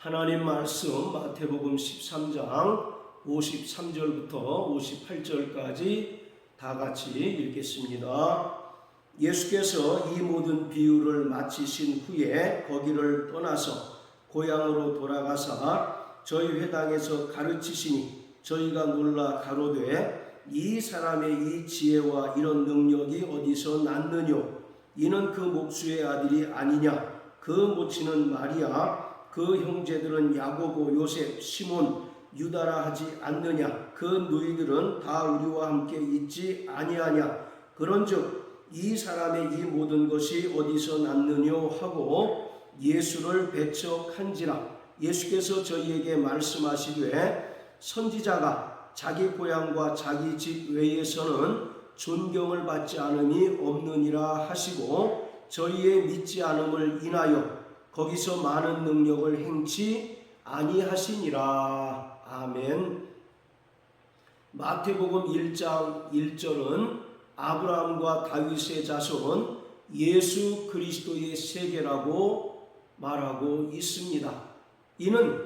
하나님 말씀 마태복음 13장 53절부터 58절까지 다 같이 읽겠습니다. 예수께서 이 모든 비유를 마치신 후에 거기를 떠나서 고향으로 돌아가사 저희 회당에서 가르치시니 저희가 놀라 가로되 이 사람의 이 지혜와 이런 능력이 어디서 났느뇨? 이는 그 목수의 아들이 아니냐? 그 모친은 마리아, 그 형제들은 야고보, 요셉, 시몬, 유다라 하지 않느냐? 그 누이들은 다 우리와 함께 있지 아니하냐? 그런즉 이 사람의 이 모든 것이 어디서 났느뇨 하고 예수를 배척한지라. 예수께서 저희에게 말씀하시되 선지자가 자기 고향과 자기 집 외에서는 존경을 받지 않음이 없느니라 하시고 저희의 믿지 않음을 인하여 거기서 많은 능력을 행치 아니하시니라. 아멘. 마태복음 1장 1절은 아브라함과 다윗의 자손 예수 그리스도의 세계라고 말하고 있습니다. 이는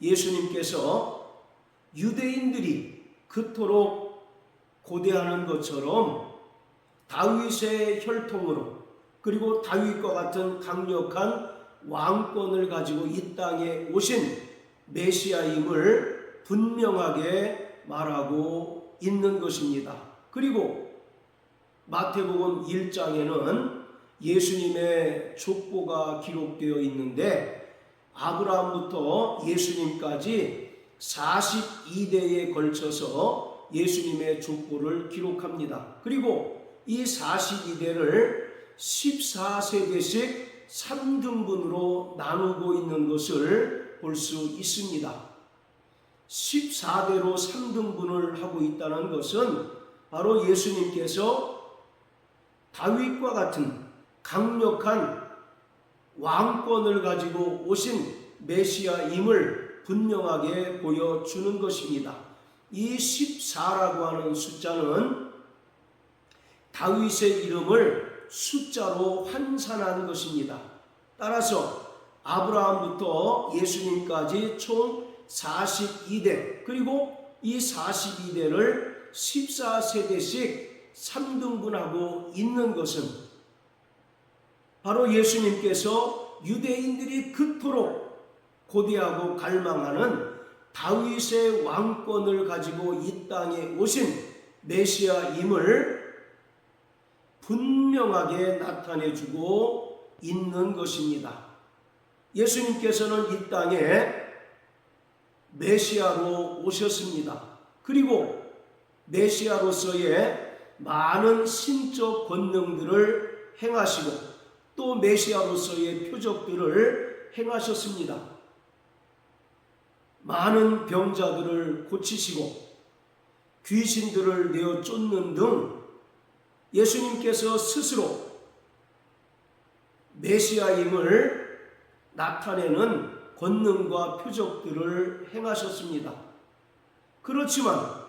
예수님께서 유대인들이 그토록 고대하는 것처럼 다윗의 혈통으로 그리고 다윗과 같은 강력한 왕권을 가지고 이 땅에 오신 메시아임을 분명하게 말하고 있는 것입니다. 그리고 마태복음 1장에는 예수님의 족보가 기록되어 있는데 아브라함부터 예수님까지 42대에 걸쳐서 예수님의 족보를 기록합니다. 그리고 이 42대를 14세대씩 3등분으로 나누고 있는 것을 볼 수 있습니다. 14대로 3등분을 하고 있다는 것은 바로 예수님께서 다윗과 같은 강력한 왕권을 가지고 오신 메시아임을 분명하게 보여주는 것입니다. 이 14라고 하는 숫자는 다윗의 이름을 숫자로 환산한 것입니다. 따라서 아브라함부터 예수님까지 총 42대 그리고 이 42대를 14세대씩 3등분하고 있는 것은 바로 예수님께서 유대인들이 그토록 고대하고 갈망하는 다윗의 왕권을 가지고 이 땅에 오신 메시아임을 분명하게 나타내주고 있는 것입니다. 예수님께서는 이 땅에 메시아로 오셨습니다. 그리고 메시아로서의 많은 신적 권능들을 행하시고 또 메시아로서의 표적들을 행하셨습니다. 많은 병자들을 고치시고 귀신들을 내어 쫓는 등 예수님께서 스스로 메시아임을 나타내는 권능과 표적들을 행하셨습니다. 그렇지만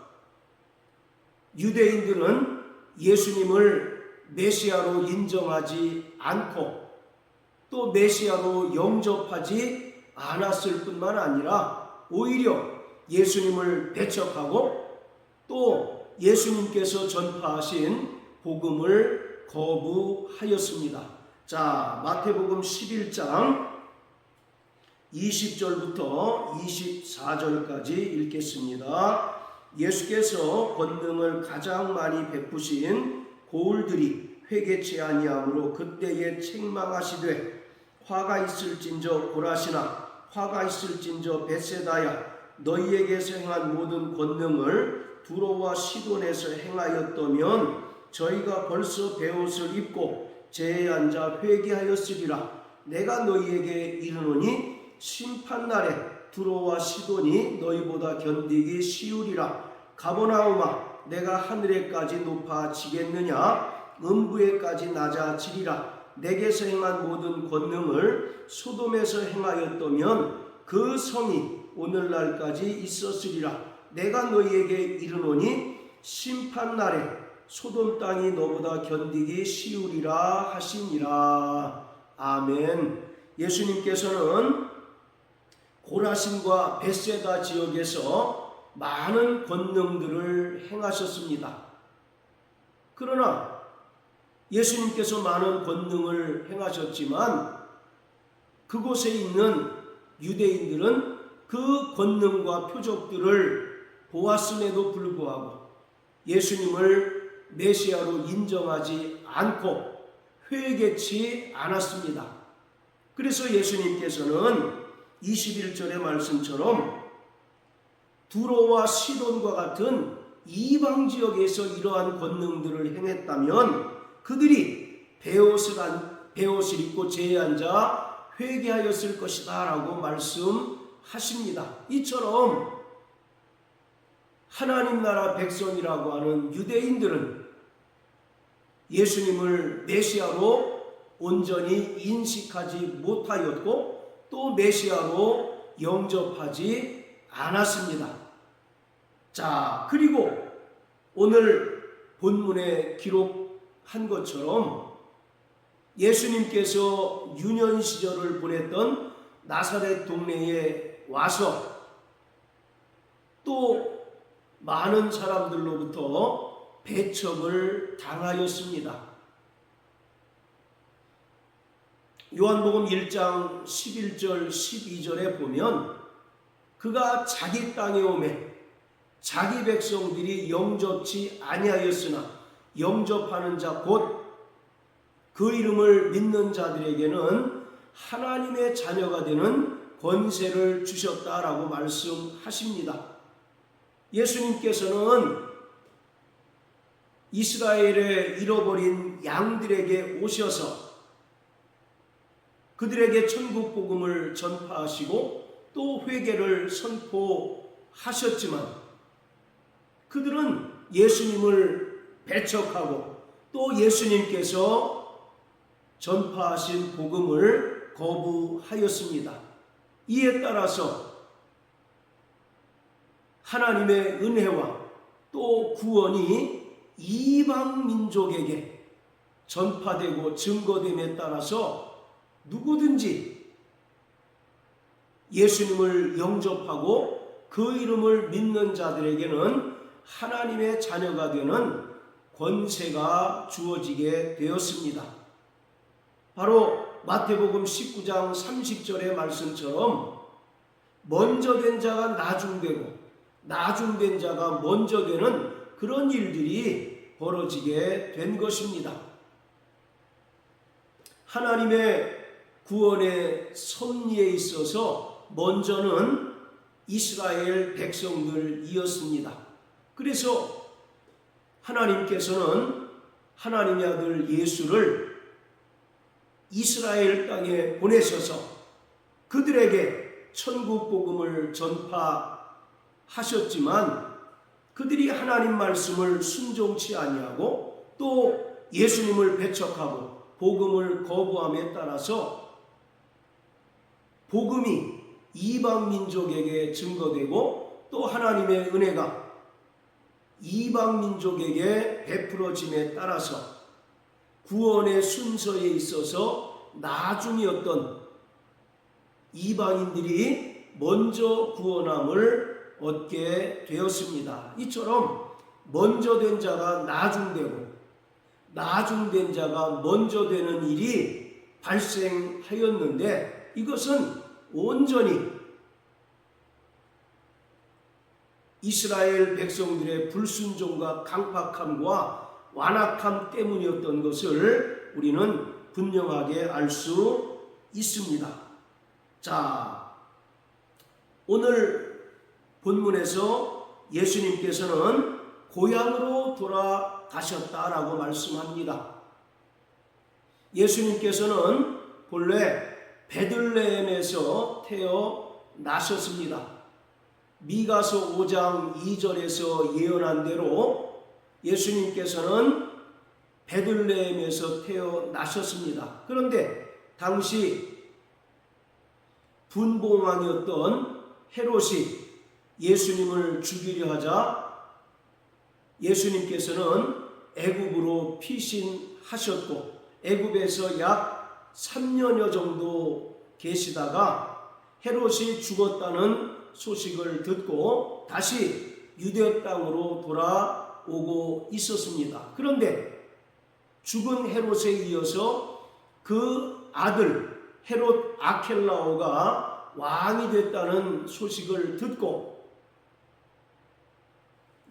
유대인들은 예수님을 메시아로 인정하지 않고 또 메시아로 영접하지 않았을 뿐만 아니라 오히려 예수님을 배척하고 또 예수님께서 전파하신 복음을 거부하였습니다. 자, 마태복음 11장 20절부터 24절까지 읽겠습니다. 예수께서 권능을 가장 많이 베푸신 고을들이 회개치 아니하므로 그때에 책망하시되 화가 있을진저 고라시나 화가 있을진저 벳세다야 너희에게서 행한 모든 권능을 두로와 시돈에서 행하였다면 저희가 벌써 베옷을 입고 제에 앉아 회개하였으리라. 내가 너희에게 이르노니 심판날에 두로와 시돈이 너희보다 견디기 쉬우리라. 가버나움아 내가 하늘에까지 높아지겠느냐? 음부에까지 낮아지리라. 내게서 행한 모든 권능을 소돔에서 행하였다면 그 성이 오늘날까지 있었으리라. 내가 너희에게 이르노니 심판날에 소돔 땅이 너보다 견디기 쉬우리라 하시니라. 아멘. 예수님께서는 고라신과 벳세다 지역에서 많은 권능들을 행하셨습니다. 그러나 예수님께서 많은 권능을 행하셨지만 그곳에 있는 유대인들은 그 권능과 표적들을 보았음에도 불구하고 예수님을 메시아로 인정하지 않고 회개치 않았습니다. 그래서 예수님께서는 21절의 말씀처럼 두로와 시돈과 같은 이방 지역에서 이러한 권능들을 행했다면 그들이 베옷을 입고 제에 앉아 회개하였을 것이다 라고 말씀하십니다. 이처럼 하나님 나라 백성이라고 하는 유대인들은 예수님을 메시아로 온전히 인식하지 못하였고 또 메시아로 영접하지 않았습니다. 자, 그리고 오늘 본문에 기록한 것처럼 예수님께서 유년 시절을 보냈던 나사렛 동네에 와서 또 많은 사람들로부터 배척을 당하였습니다. 요한복음 1장 11절 12절에 보면 그가 자기 땅에 오매 자기 백성들이 영접치 아니하였으나 영접하는 자 곧 그 이름을 믿는 자들에게는 하나님의 자녀가 되는 권세를 주셨다라고 말씀하십니다. 예수님께서는 이스라엘의 잃어버린 양들에게 오셔서 그들에게 천국 복음을 전파하시고 또 회개를 선포하셨지만 그들은 예수님을 배척하고 또 예수님께서 전파하신 복음을 거부하였습니다. 이에 따라서 하나님의 은혜와 또 구원이 이방 민족에게 전파되고 증거됨에 따라서 누구든지 예수님을 영접하고 그 이름을 믿는 자들에게는 하나님의 자녀가 되는 권세가 주어지게 되었습니다. 바로 마태복음 19장 30절의 말씀처럼 먼저 된 자가 나중되고 나중된 자가 먼저 되는 그런 일들이 벌어지게 된 것입니다. 하나님의 구원의 섭리에 있어서 먼저는 이스라엘 백성들이었습니다. 그래서 하나님께서는 하나님의 아들 예수를 이스라엘 땅에 보내셔서 그들에게 천국 복음을 전파하셨지만 그들이 하나님 말씀을 순종치 아니하고 또 예수님을 배척하고 복음을 거부함에 따라서 복음이 이방 민족에게 증거되고 또 하나님의 은혜가 이방 민족에게 베풀어짐에 따라서 구원의 순서에 있어서 나중이었던 이방인들이 먼저 구원함을 얻게 되었습니다. 이처럼 먼저 된 자가 나중되고 나중된 자가 먼저 되는 일이 발생하였는데 이것은 온전히 이스라엘 백성들의 불순종과 강팍함과 완악함 때문이었던 것을 우리는 분명하게 알 수 있습니다. 자, 오늘 본문에서 예수님께서는 고향으로 돌아가셨다라고 말씀합니다. 예수님께서는 본래 베들레헴에서 태어나셨습니다. 미가서 5장 2절에서 예언한 대로 예수님께서는 베들레헴에서 태어나셨습니다. 그런데 당시 분봉왕이었던 헤롯이 예수님을 죽이려 하자 예수님께서는 애굽으로 피신하셨고 애굽에서 약 3년여 정도 계시다가 헤롯이 죽었다는 소식을 듣고 다시 유대 땅으로 돌아오고 있었습니다. 그런데 죽은 헤롯에 이어서 그 아들 헤롯 아켈라오가 왕이 됐다는 소식을 듣고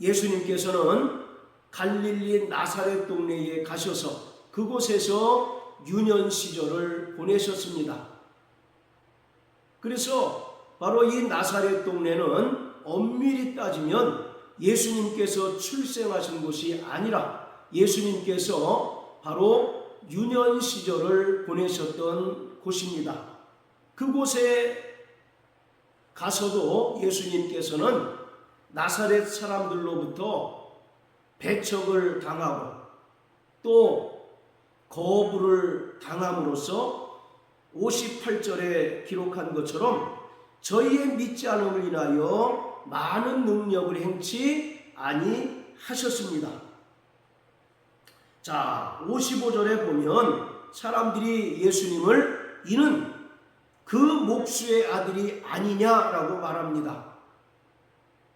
예수님께서는 갈릴리 나사렛 동네에 가셔서 그곳에서 유년 시절을 보내셨습니다. 그래서 바로 이 나사렛 동네는 엄밀히 따지면 예수님께서 출생하신 곳이 아니라 예수님께서 바로 유년 시절을 보내셨던 곳입니다. 그곳에 가서도 예수님께서는 나사렛 사람들로부터 배척을 당하고 또 거부를 당함으로써 58절에 기록한 것처럼 저희의 믿지 않음을 인하여 많은 능력을 행치 아니하셨습니다. 자, 55절에 보면 사람들이 예수님을 이는 그 목수의 아들이 아니냐라고 말합니다.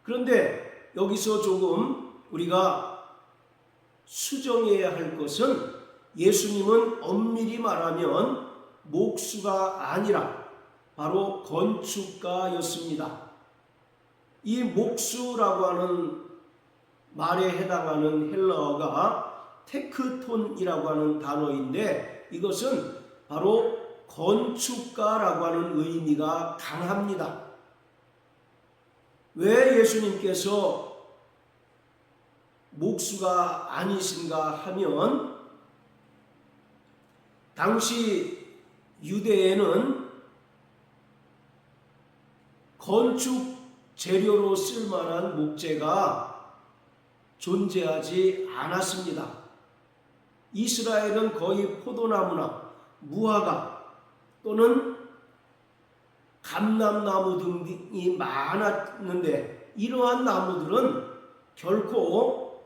그런데 여기서 조금 우리가 수정해야 할 것은 예수님은 엄밀히 말하면 목수가 아니라 바로 건축가였습니다. 이 목수라고 하는 말에 해당하는 헬라어가 테크톤이라고 하는 단어인데 이것은 바로 건축가라고 하는 의미가 강합니다. 왜 예수님께서 목수가 아니신가 하면 당시 유대에는 건축 재료로 쓸만한 목재가 존재하지 않았습니다. 이스라엘은 거의 포도나무나 무화과 또는 감람나무 등이 많았는데 이러한 나무들은 결코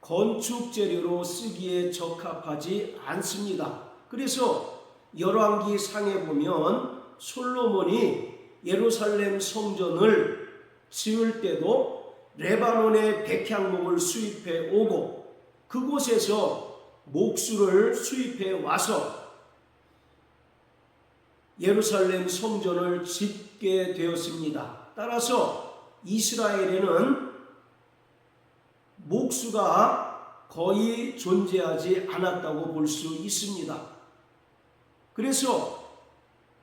건축 재료로 쓰기에 적합하지 않습니다. 그래서 열왕기 상에 보면 솔로몬이 예루살렘 성전을 지을 때도 레바논의 백향목을 수입해 오고 그곳에서 목수를 수입해 와서 예루살렘 성전을 짓게 되었습니다. 따라서 이스라엘에는 목수가 거의 존재하지 않았다고 볼 수 있습니다. 그래서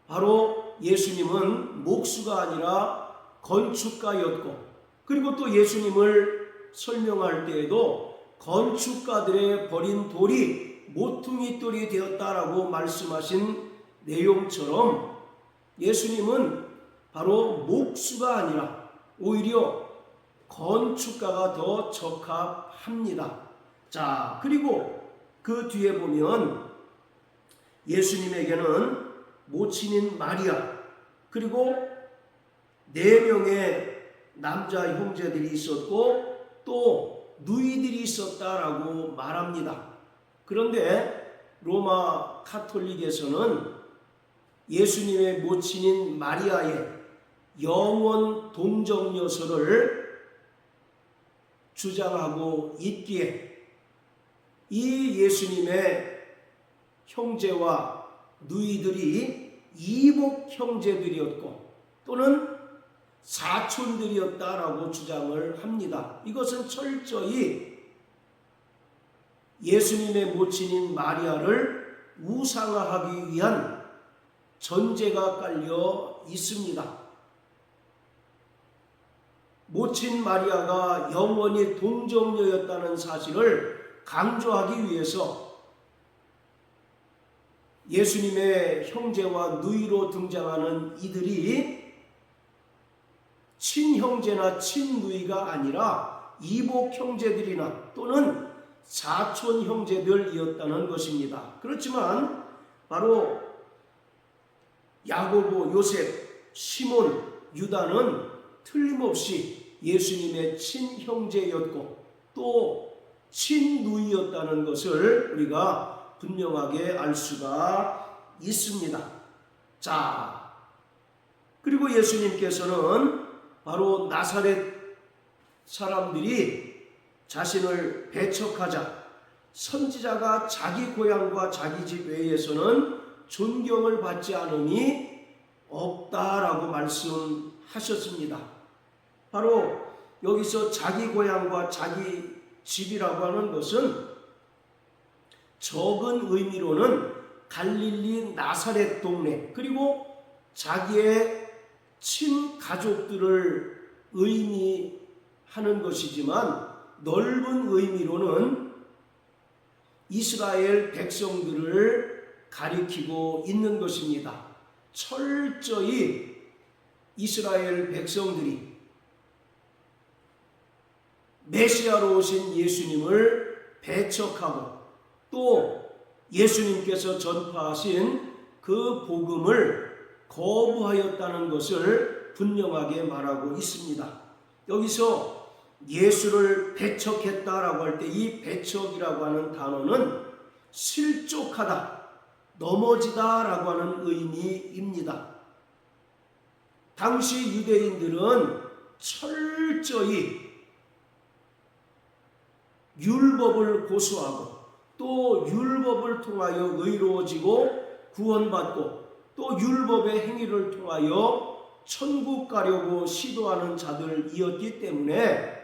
바로 예수님은 목수가 아니라 건축가였고 그리고 또 예수님을 설명할 때에도 건축가들의 버린 돌이 모퉁이 돌이 되었다라고 말씀하신 내용처럼 예수님은 바로 목수가 아니라 오히려 건축가가 더 적합합니다. 자, 그리고 그 뒤에 보면 예수님에게는 모친인 마리아 그리고 4명의 남자 형제들이 있었고 또 누이들이 있었다라고 말합니다. 그런데 로마 카톨릭에서는 예수님의 모친인 마리아의 영원 동정녀설을 주장하고 있기에 이 예수님의 형제와 누이들이 이복 형제들이었고 또는 사촌들이었다라고 주장을 합니다. 이것은 철저히 예수님의 모친인 마리아를 우상화하기 위한 전제가 깔려 있습니다. 모친 마리아가 영원히 동정녀였다는 사실을 강조하기 위해서 예수님의 형제와 누이로 등장하는 이들이 친형제나 친누이가 아니라 이복 형제들이나 또는 사촌 형제들이었다는 것입니다. 그렇지만 바로 야고보, 요셉, 시몬, 유다는 틀림없이 예수님의 친형제였고 또 친누이였다는 것을 우리가 분명하게 알 수가 있습니다. 자, 그리고 예수님께서는 바로 나사렛 사람들이 자신을 배척하자 선지자가 자기 고향과 자기 집 외에서는 존경을 받지 않음이 없다라고 말씀하셨습니다. 바로 여기서 자기 고향과 자기 집이라고 하는 것은 적은 의미로는 갈릴리 나사렛 동네 그리고 자기의 친가족들을 의미하는 것이지만 넓은 의미로는 이스라엘 백성들을 가리키고 있는 것입니다. 철저히 이스라엘 백성들이 메시아로 오신 예수님을 배척하고 또 예수님께서 전파하신 그 복음을 거부하였다는 것을 분명하게 말하고 있습니다. 여기서 예수를 배척했다라고 할 때 이 배척이라고 하는 단어는 실족하다, 넘어지다라고 하는 의미입니다. 당시 유대인들은 철저히 율법을 고수하고 또 율법을 통하여 의로워지고 구원받고 또 율법의 행위를 통하여 천국 가려고 시도하는 자들이었기 때문에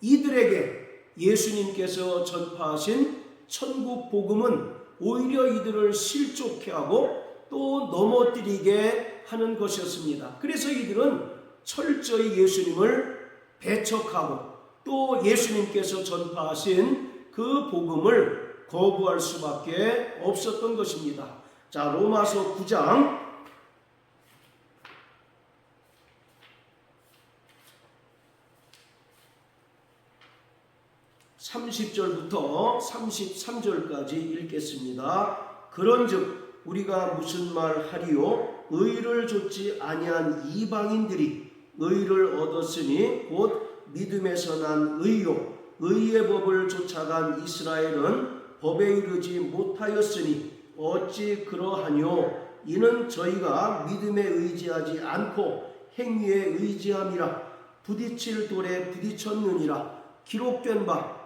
이들에게 예수님께서 전파하신 천국 복음은 오히려 이들을 실족해 하고 또 넘어뜨리게 하는 것이었습니다. 그래서 이들은 철저히 예수님을 배척하고 또 예수님께서 전파하신 그 복음을 거부할 수밖에 없었던 것입니다. 자, 로마서 9장 30절부터 33절까지 읽겠습니다. 그런즉 우리가 무슨 말 하리요? 의를 좇지 아니한 이방인들이 의를 얻었으니 곧 믿음에서 난 의요 의의 법을 쫓아간 이스라엘은 법에 이르지 못하였으니 어찌 그러하뇨? 이는 저희가 믿음에 의지하지 않고 행위에 의지함이라. 부딪힐 돌에 부딪혔느니라. 기록된 바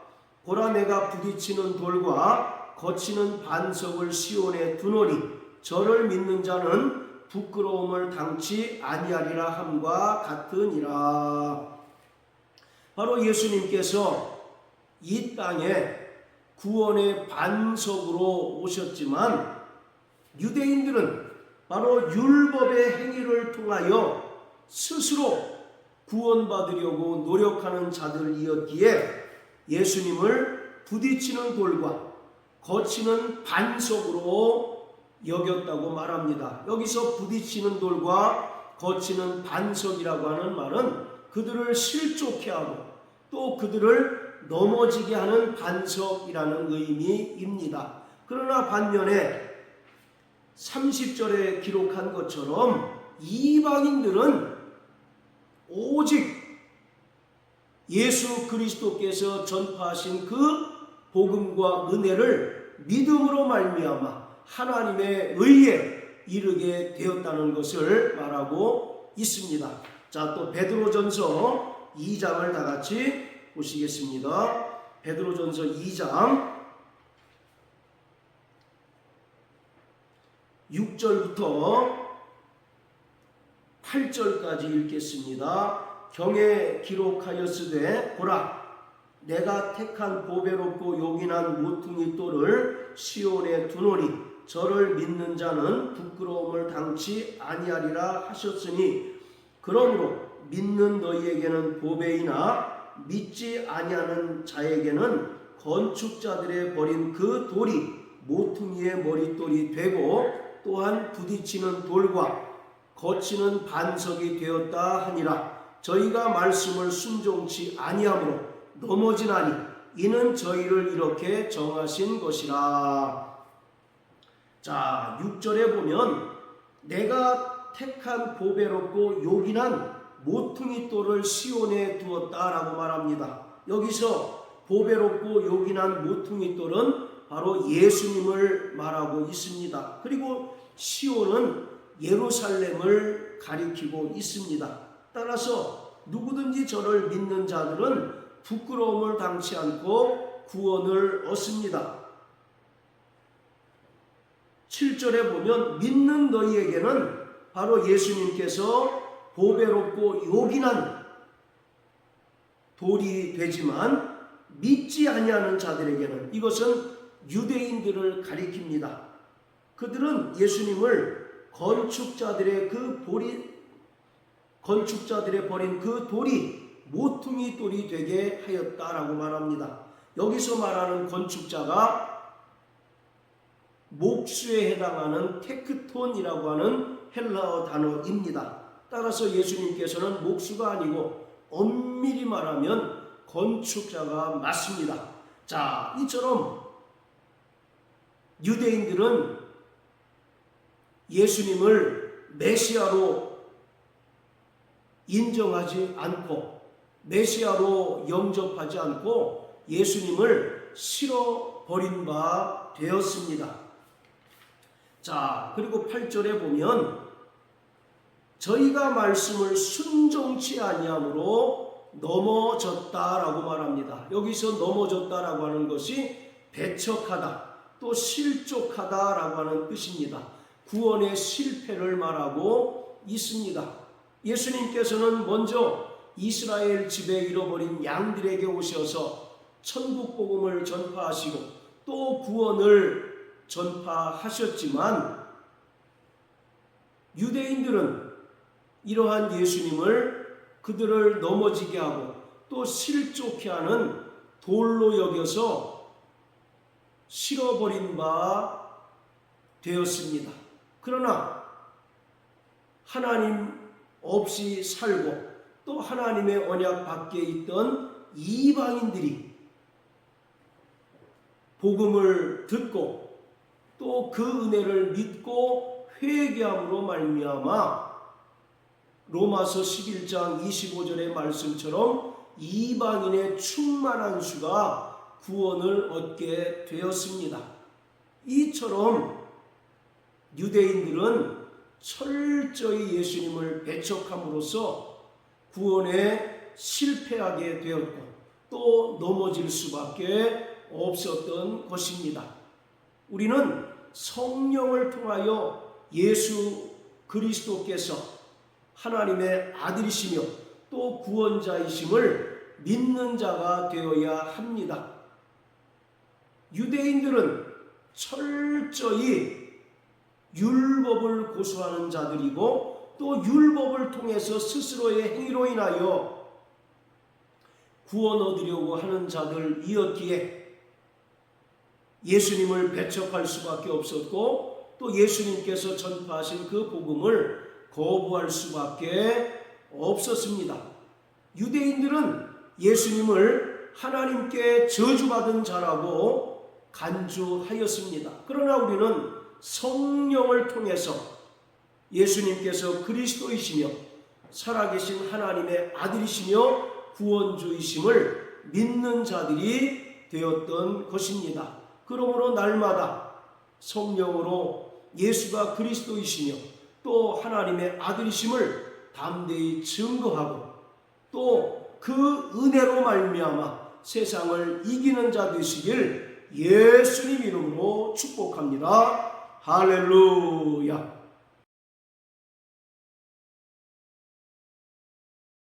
보라 내가 부딪히는 돌과 거치는 반석을 시온에 두노니 저를 믿는 자는 부끄러움을 당치 아니하리라 함과 같으니라. 바로 예수님께서 이 땅에 구원의 반석으로 오셨지만 유대인들은 바로 율법의 행위를 통하여 스스로 구원받으려고 노력하는 자들이었기에 예수님을 부딪히는 돌과 거치는 반석으로 여겼다고 말합니다. 여기서 부딪히는 돌과 거치는 반석이라고 하는 말은 그들을 실족해 하고 또 그들을 넘어지게 하는 반석이라는 의미입니다. 그러나 반면에 30절에 기록한 것처럼 이방인들은 오직 예수 그리스도께서 전파하신 그 복음과 은혜를 믿음으로 말미암아 하나님의 의에 이르게 되었다는 것을 말하고 있습니다. 자, 또 베드로전서 2장을 다 같이 보시겠습니다. 베드로전서 2장 6절부터 8절까지 읽겠습니다. 경에 기록하였으되 보라 내가 택한 보배롭고 요긴한 모퉁이 돌을 시온에 두노니 저를 믿는 자는 부끄러움을 당치 아니하리라 하셨으니 그러므로 믿는 너희에게는 보배이나 믿지 아니하는 자에게는 건축자들의 버린 그 돌이 모퉁이의 머릿돌이 되고 또한 부딪히는 돌과 거치는 반석이 되었다 하니라. 저희가 말씀을 순종치 아니하므로 넘어지나니 이는 저희를 이렇게 정하신 것이라. 자, 6절에 보면 내가 택한 보배롭고 요긴한 모퉁이 돌을 시온에 두었다라고 말합니다. 여기서 보배롭고 요긴한 모퉁이 돌은 바로 예수님을 말하고 있습니다. 그리고 시온은 예루살렘을 가리키고 있습니다. 따라서 누구든지 저를 믿는 자들은 부끄러움을 당치 않고 구원을 얻습니다. 7절에 보면 믿는 너희에게는 바로 예수님께서 보배롭고 요긴한 돌이 되지만 믿지 아니하는 자들에게는, 이것은 유대인들을 가리킵니다. 그들은 예수님을 건축자들의 버린 그 돌이 모퉁이 돌이 되게 하였다라고 말합니다. 여기서 말하는 건축자가 목수에 해당하는 테크톤이라고 하는 헬라어 단어입니다. 따라서 예수님께서는 목수가 아니고 엄밀히 말하면 건축자가 맞습니다. 자, 이처럼 유대인들은 예수님을 메시아로 인정하지 않고 메시아로 영접하지 않고 예수님을 실어버린 바 되었습니다. 자, 그리고 8절에 보면 저희가 말씀을 순종치 아니함으로 넘어졌다라고 말합니다. 여기서 넘어졌다라고 하는 것이 배척하다, 또 실족하다라고 하는 뜻입니다. 구원의 실패를 말하고 있습니다. 예수님께서는 먼저 이스라엘 집에 잃어버린 양들에게 오셔서 천국 복음을 전파하시고 또 구원을 전파하셨지만 유대인들은 이러한 예수님을 그들을 넘어지게 하고 또 실족해 하는 돌로 여겨서 실어버린 바 되었습니다. 그러나 하나님 없이 살고 또 하나님의 언약 밖에 있던 이방인들이 복음을 듣고 또 그 은혜를 믿고 회개함으로 말미암아 로마서 11장 25절의 말씀처럼 이방인의 충만한 수가 구원을 얻게 되었습니다. 이처럼 유대인들은 철저히 예수님을 배척함으로써 구원에 실패하게 되었고 또 넘어질 수밖에 없었던 것입니다. 우리는 성령을 통하여 예수 그리스도께서 하나님의 아들이시며 또 구원자이심을 믿는 자가 되어야 합니다. 유대인들은 철저히 율법을 고수하는 자들이고 또 율법을 통해서 스스로의 행위로 인하여 구원 얻으려고 하는 자들이었기에 예수님을 배척할 수밖에 없었고 또 예수님께서 전파하신 그 복음을 거부할 수밖에 없었습니다. 유대인들은 예수님을 하나님께 저주받은 자라고 간주하였습니다. 그러나 우리는 성령을 통해서 예수님께서 그리스도이시며 살아계신 하나님의 아들이시며 구원주이심을 믿는 자들이 되었던 것입니다. 그러므로 날마다 성령으로 예수가 그리스도이시며 또 하나님의 아들이심을 담대히 증거하고 또 그 은혜로 말미암아 세상을 이기는 자 되시길 예수님 이름으로 축복합니다. 할렐루야.